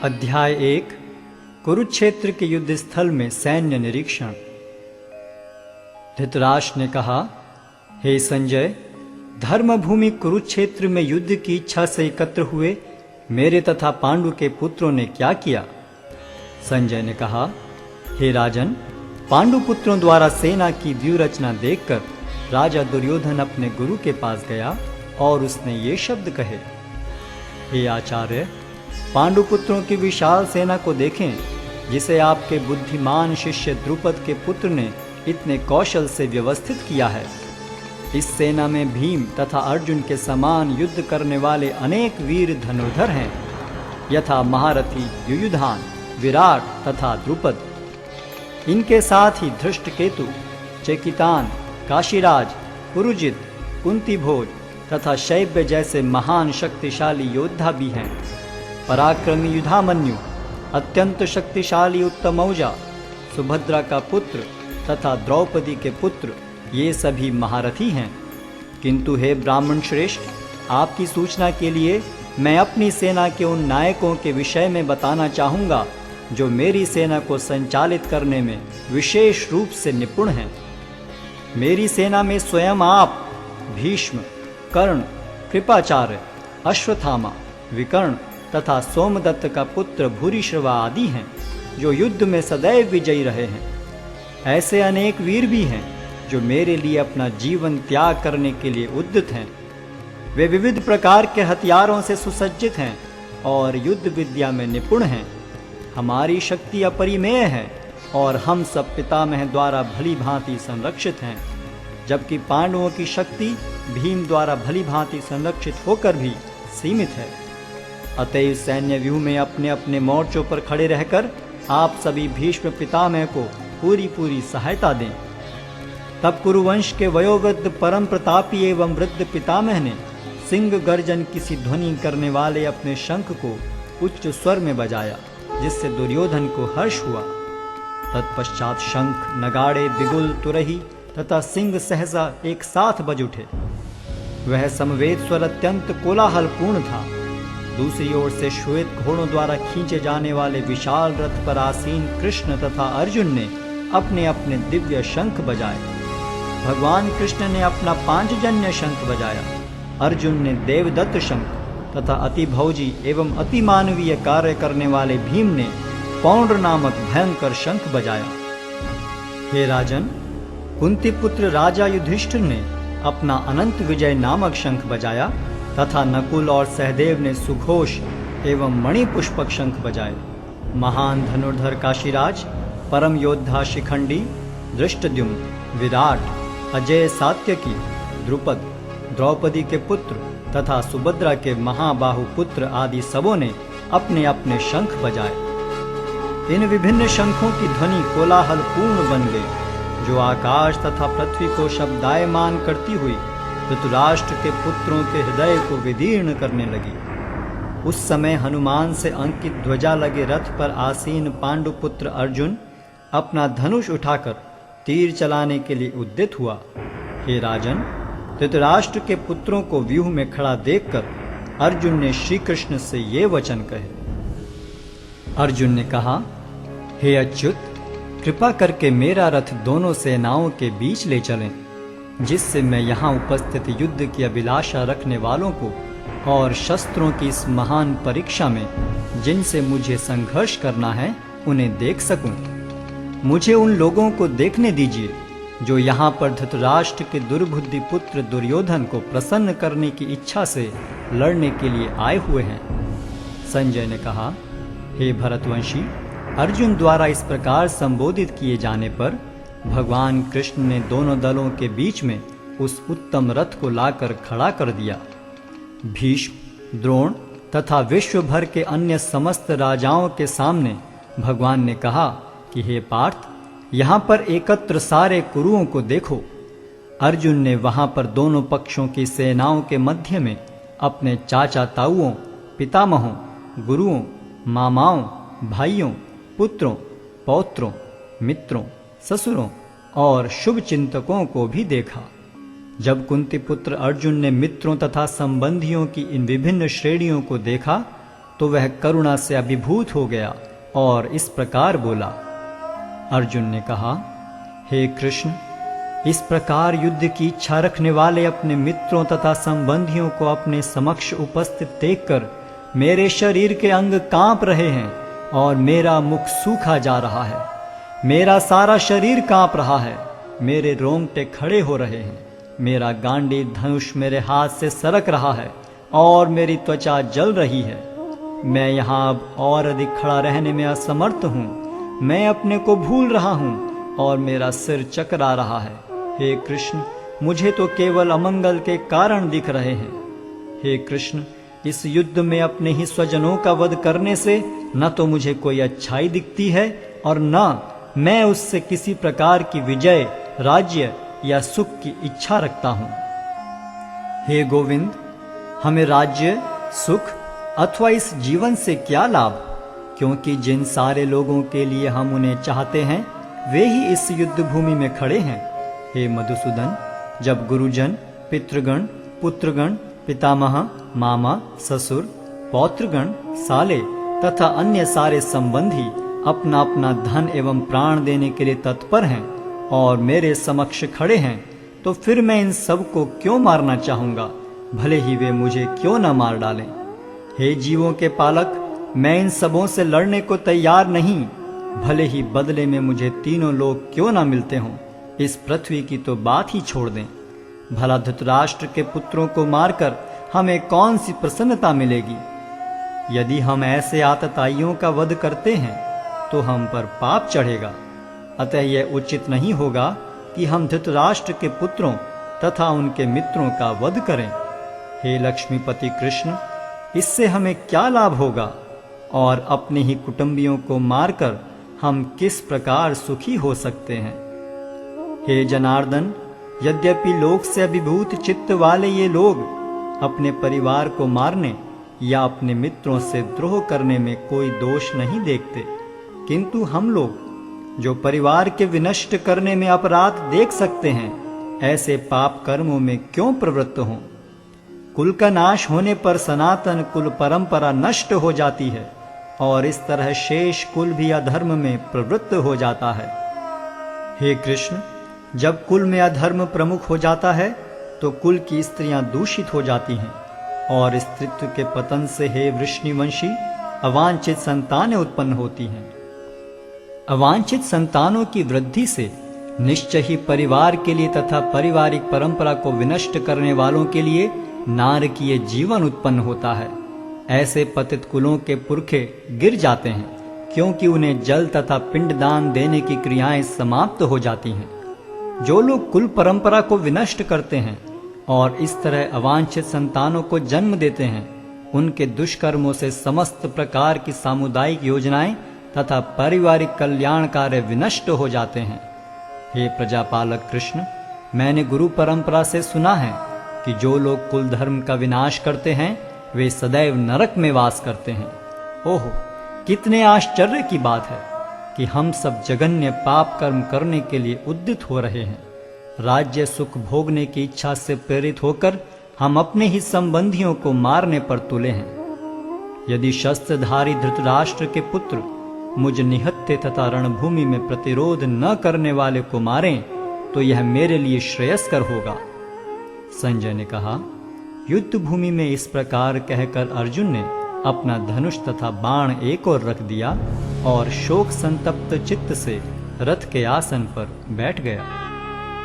अध्याय 1 कुरुक्षेत्र के युद्ध स्थल में सैन्य निरीक्षण। धृतराष्ट्र ने कहा, हे संजय, धर्मभूमि कुरुक्षेत्र में युद्ध की इच्छा से एकत्र हुए मेरे तथा पांडु के पुत्रों ने क्या किया? संजय ने कहा, हे राजन, पांडु पुत्रों द्वारा सेना की व्यूह रचना देखकर राजा दुर्योधन अपने गुरु के पास गया और उसने ये शब्द कहे, हे आचार्य, पांडु पुत्रों की विशाल सेना को देखें, जिसे आपके बुद्धिमान शिष्य द्रुपद के पुत्र ने इतने कौशल से व्यवस्थित किया है। इस सेना में भीम तथा अर्जुन के समान युद्ध करने वाले अनेक वीर धनुर्धर हैं, यथा महारथी युयुधान, विराट तथा द्रुपद। इनके साथ ही धृष्टकेतु, चेकितान, काशीराज, पुरुजित, कुंतीभोज तथा शैब्य जैसे महान शक्तिशाली योद्धा भी हैं। पराक्रमी युधामन्यु, अत्यंत शक्तिशाली उत्तमौजा, सुभद्रा का पुत्र तथा द्रौपदी के पुत्र, ये सभी महारथी हैं। किंतु हे ब्राह्मण श्रेष्ठ, आपकी सूचना के लिए मैं अपनी सेना के उन नायकों के विषय में बताना चाहूँगा जो मेरी सेना को संचालित करने में विशेष रूप से निपुण हैं। मेरी सेना में स्वयं आप, भीष्म, कर्ण, कृपाचार्य, अश्वत्थामा, विकर्ण तथा सोमदत्त का पुत्र भूरिश्रवा आदि हैं, जो युद्ध में सदैव विजयी रहे हैं। ऐसे अनेक वीर भी हैं जो मेरे लिए अपना जीवन त्याग करने के लिए उद्यत हैं। वे विविध प्रकार के हथियारों से सुसज्जित हैं और युद्ध विद्या में निपुण हैं। हमारी शक्ति अपरिमेय है और हम सब पितामह द्वारा भली भांति संरक्षित हैं, जबकि पांडवों की शक्ति भीम द्वारा भली भांति संरक्षित होकर भी सीमित है। अतएव सैन्य व्यूह में अपने अपने मोर्चों पर खड़े रहकर आप सभी भीष्म पितामह को पूरी सहायता दें। तब कुरुवंश के वयोवृद्ध परम प्रतापी एवं वृद्ध पितामह ने सिंह गर्जन किसी ध्वनि करने वाले अपने शंख को उच्च स्वर में बजाया, जिससे दुर्योधन को हर्ष हुआ। तत्पश्चात शंख, नगाड़े, बिगुल, तुरही तथा सिंह सहसा एक साथ बज उठे। वह समवेत स्वर अत्यंत कोलाहलपूर्ण था। दूसरी ओर से श्वेत घोड़ों द्वारा खींचे जाने वाले विशाल रथ पर आसीन कृष्ण तथा अर्जुन ने अपने अपने दिव्य शंख बजाए। भगवान कृष्ण ने अपना पांचजन्य शंख बजाया, अर्जुन ने देवदत्त शंख तथा अति भौजी एवं अति मानवीय कार्य करने वाले भीम ने पौंड्र नामक भयंकर शंख बजाया। हे राजन, कुंती पुत्र राजा युधिष्ठिर ने अपना अनंत विजय नामक शंख बजाया तथा नकुल और सहदेव ने सुघोष एवं मणिपुष्पक शंख बजाए। महान धनुर्धर काशीराज, परम योद्धा शिखंडी, धृष्टद्युम्न, विराट, अजय सात्यकी, द्रुपद, द्रौपदी के पुत्र तथा सुभद्रा के महाबाहु पुत्र आदि सबों ने अपने अपने शंख बजाए। इन विभिन्न शंखों की ध्वनि कोलाहल पूर्ण बन गई, जो आकाश तथा पृथ्वी को शब्दायमान करती हुई धृतराष्ट्र के पुत्रों के हृदय को विदीर्ण करने लगी। उस समय हनुमान से अंकित ध्वजा लगे रथ पर आसीन पांडुपुत्र अर्जुन अपना धनुष उठाकर तीर चलाने के लिए उद्यत हुआ। हे राजन, धृतराष्ट्र के पुत्रों को व्यूह में खड़ा देखकर अर्जुन ने श्री कृष्ण से ये वचन कहे। अर्जुन ने कहा, हे अच्युत, कृपा करके मेरा रथ दोनों सेनाओं के बीच ले चलें, जिससे मैं यहाँ उपस्थित युद्ध की अभिलाषा रखने वालों को और शस्त्रों की इस महान परीक्षा में जिनसे मुझे संघर्ष करना है उन्हें देख सकूं। मुझे उन लोगों को देखने दीजिए जो यहाँ पर धृतराष्ट्र के दुर्बुद्धि पुत्र दुर्योधन को प्रसन्न करने की इच्छा से लड़ने के लिए आए हुए हैं। संजय ने कहा, हे भरतवंशी, अर्जुन द्वारा इस प्रकार संबोधित किए जाने पर भगवान कृष्ण ने दोनों दलों के बीच में उस उत्तम रथ को लाकर खड़ा कर दिया। भीष्म, द्रोण तथा विश्व भर के अन्य समस्त राजाओं के सामने भगवान ने कहा कि हे पार्थ, यहाँ पर एकत्र सारे कुरुओं को देखो। अर्जुन ने वहाँ पर दोनों पक्षों की सेनाओं के मध्य में अपने चाचा ताऊओं, पितामहों, गुरुओं, मामाओं, भाइयों, पुत्रों, पौत्रों, मित्रों, ससुरों और शुभ चिंतकों को भी देखा। जब कुंती पुत्र अर्जुन ने मित्रों तथा संबंधियों की इन विभिन्न श्रेणियों को देखा तो वह करुणा से अभिभूत हो गया और इस प्रकार बोला। अर्जुन ने कहा, हे कृष्ण, इस प्रकार युद्ध की इच्छा रखने वाले अपने मित्रों तथा संबंधियों को अपने समक्ष उपस्थित देखकर मेरे शरीर के अंग कांप रहे हैं और मेरा मुख सूखा जा रहा है। मेरा सारा शरीर कांप रहा है, मेरे रोंगटे खड़े हो रहे हैं, मेरा गांडीव धनुष मेरे हाथ से सरक रहा है और मेरी त्वचा जल रही है। मैं यहाँ अब और अधिक खड़ा रहने में असमर्थ हूँ। मैं अपने को भूल रहा हूँ और मेरा सिर चकरा रहा है। हे कृष्ण, मुझे तो केवल अमंगल के कारण दिख रहे हैं। हे कृष्ण, इस युद्ध में अपने ही स्वजनों का वध करने से न तो मुझे कोई अच्छाई दिखती है और न मैं उससे किसी प्रकार की विजय, राज्य या सुख की इच्छा रखता हूँ। हे गोविंद, हमें राज्य, सुख अथवा इस जीवन से क्या लाभ, क्योंकि जिन सारे लोगों के लिए हम उन्हें चाहते हैं वे ही इस युद्ध भूमि में खड़े हैं। हे मधुसूदन, जब गुरुजन, पितृगण, पुत्रगण, पितामह, मामा, ससुर, पौत्रगण, साले तथा अन्य सारे संबंधी अपना अपना धन एवं प्राण देने के लिए तत्पर हैं और मेरे समक्ष खड़े हैं, तो फिर मैं इन सब को क्यों मारना चाहूंगा, भले ही वे मुझे क्यों न मार डालें। हे जीवों के पालक, मैं इन सबों से लड़ने को तैयार नहीं, भले ही बदले में मुझे तीनों लोग क्यों ना मिलते हों। इस पृथ्वी की तो बात ही छोड़ दें। भला धृतराष्ट्र के पुत्रों को मारकर हमें कौन सी प्रसन्नता मिलेगी। यदि हम ऐसे आतताइयों का वध करते हैं तो हम पर पाप चढ़ेगा। अतः यह उचित नहीं होगा कि हम धृतराष्ट्र के पुत्रों तथा उनके मित्रों का वध करें। हे लक्ष्मीपति कृष्ण, इससे हमें क्या लाभ होगा और अपने ही कुटुंबियों को मारकर हम किस प्रकार सुखी हो सकते हैं। हे जनार्दन, यद्यपि लोक से अभिभूत चित्त वाले ये लोग अपने परिवार को मारने या अपने मित्रों से द्रोह करने में कोई दोष नहीं देखते, किंतु हम लोग जो परिवार के विनष्ट करने में अपराध देख सकते हैं, ऐसे पाप कर्मों में क्यों प्रवृत्त हों। कुल का नाश होने पर सनातन कुल परंपरा नष्ट हो जाती है और इस तरह शेष कुल भी अधर्म में प्रवृत्त हो जाता है। हे कृष्ण, जब कुल में अधर्म प्रमुख हो जाता है तो कुल की स्त्रियां दूषित हो जाती हैं और स्त्रीत्व के पतन से हे वृष्णिवंशी अवांछित संतानें उत्पन्न होती हैं। अवांछित संतानों की वृद्धि से निश्चय ही परिवार के लिए तथा पारिवारिक परंपरा को विनष्ट करने वालों के लिए नारकीय जीवन उत्पन्न होता है। ऐसे पतित कुलों के पुरखे गिर जाते हैं, क्योंकि उन्हें जल तथा पिंडदान देने की क्रियाएं समाप्त हो जाती हैं। जो लोग कुल परंपरा को विनष्ट करते हैं और इस तरह अवांछित संतानों को जन्म देते हैं, उनके दुष्कर्मों से समस्त प्रकार की सामुदायिक योजनाएं तथा पारिवारिक कल्याण कार्य विनष्ट हो जाते हैं। हे प्रजापालक कृष्ण, मैंने गुरु परंपरा से सुना है कि जो लोग कुल धर्म का विनाश करते हैं वे सदैव नरक में वास करते हैं। ओहो, कितने आश्चर्य की बात है कि हम सब जघन्य पाप कर्म करने के लिए उद्यत हो रहे हैं। राज्य सुख भोगने की इच्छा से प्रेरित होकर हम अपने ही संबंधियों को मारने पर तुले हैं। यदि शस्त्रधारी धृतराष्ट्र के पुत्र मुझ निहत्थे तथा रणभूमि में प्रतिरोध न करने वाले को मारें तो यह मेरे लिए श्रेयस्कर होगा। संजय ने कहा, युद्ध भूमि में इस प्रकार कहकर अर्जुन ने अपना धनुष तथा बाण एक ओर रख दिया और शोक संतप्त चित्त से रथ के आसन पर बैठ गया।